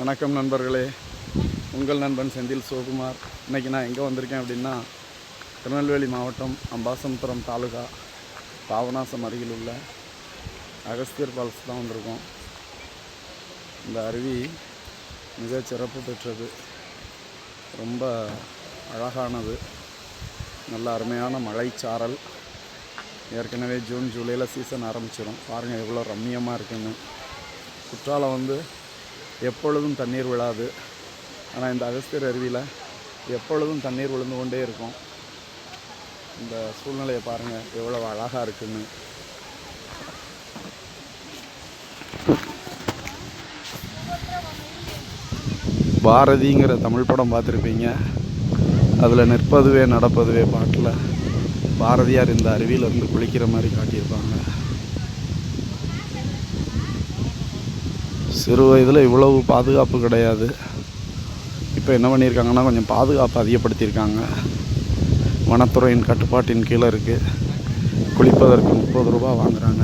வணக்கம் நண்பர்களே, உங்கள் நண்பன் செந்தில் சிவகுமார். இன்றைக்கி நான் எங்கே வந்திருக்கேன் அப்படின்னா, திருநெல்வேலி மாவட்டம் அம்பாசமுத்திரம் தாலுகா பாபநாசம் அருகில் உள்ள அகஸ்தியர் ஃபால்ஸ் தான் வந்திருக்கோம். இந்த அருவி மிக சிறப்பு பெற்றது, ரொம்ப அழகானது, நல்ல அருமையான மழைச்சாரல். ஏற்கனவே ஜூன் ஜூலையில் சீசன் ஆரம்பிச்சிடும். பாருங்கள் எவ்வளோ ரம்மியமாக இருக்குன்னு. குற்றாலம் எப்பொழுதும் தண்ணீர் விழாது, ஆனால் இந்த அகஸ்தியர் அருவியில் எப்பொழுதும் தண்ணீர் விழுந்து கொண்டே இருக்கும். இந்த சூழ்நிலையை பாருங்கள் எவ்வளோ அழகாக இருக்குன்னு. பாரதிங்கிற தமிழ் படம் பார்த்துருப்பீங்க. அதில் நிற்பதுவே நடப்பதுவே பாட்டில் பாரதியார் இந்த அருவியிலேருந்து குளிக்கிற மாதிரி காட்டியிருப்பாங்க. சிறு வயதில் இவ்வளவு பாதுகாப்பு கிடையாது. இப்போ என்ன பண்ணியிருக்காங்கன்னா, கொஞ்சம் பாதுகாப்பு அதிகப்படுத்தியிருக்காங்க. வனத்துறையின் கட்டுப்பாட்டின் கீழே இருக்குது. குளிப்பதற்கு 30 ரூபா வாங்குகிறாங்க.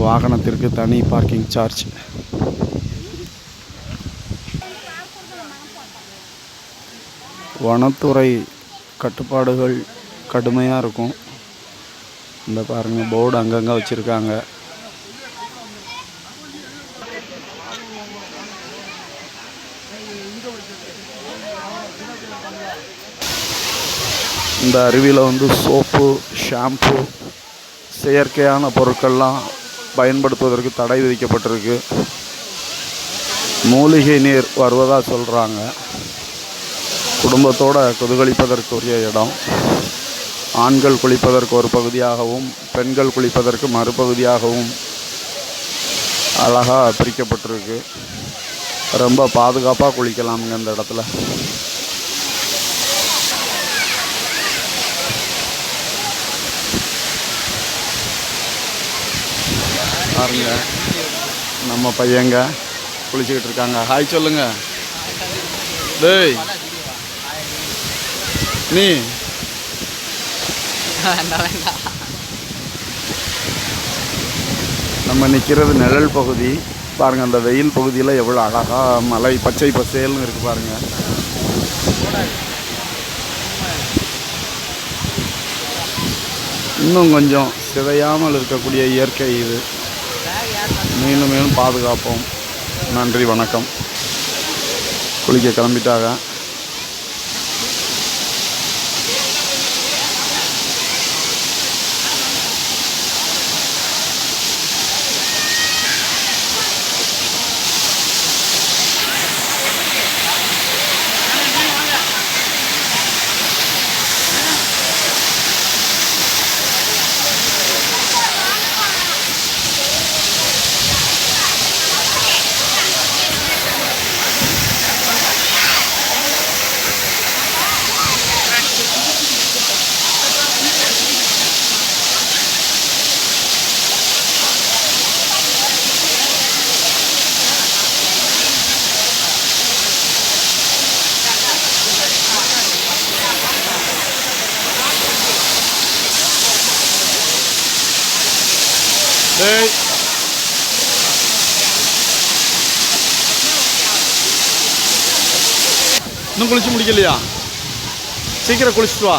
வாகனத்திற்கு தனி பார்க்கிங் சார்ஜ். வனத்துறை கட்டுப்பாடுகள் கடுமையாக இருக்கும். இந்த பாருங்கள், போர்டு அங்கங்கே வச்சுருக்காங்க. இந்த அருவியில் சோப்பு, ஷாம்பு, செயற்கையான பொருட்கள்லாம் பயன்படுத்துவதற்கு தடை விதிக்கப்பட்டிருக்கு. மூலிகை நீர் வருவதாக சொல்கிறாங்க. குடும்பத்தோடு கொதுகளிப்பதற்குரிய இடம். ஆண்கள் குளிப்பதற்கு ஒரு பகுதியாகவும் பெண்கள் குளிப்பதற்கு மறுபகுதியாகவும் அழகாக பிரிக்கப்பட்டிருக்கு. ரொம்ப பாதுகாப்பாக குளிக்கலாமுங்க இந்த இடத்துல. பாருங்க, நம்ம பையங்க குளிச்சுக்கிட்டு இருக்காங்க. ஹாய் சொல்லுங்க. டேய் நீ நம்ம நிற்கிறது நிழல் பகுதி. பாருங்கள், அந்த வெயில் பகுதியில் எவ்வளோ அழகாக மலை பச்சை பசேல்னு இருக்குது பாருங்கள். இன்னும் கொஞ்சம் சிதையாமல் இருக்கக்கூடிய இயற்கை இது. மேலும் மேலும் பாதுகாப்போம். நன்றி, வணக்கம். குளிக்க கிளம்பிட்டாங்க. டேய் இன்னும் குளிச்சு முடிக்கலையா? சீக்கிரம் குளிச்சுட்டு வா.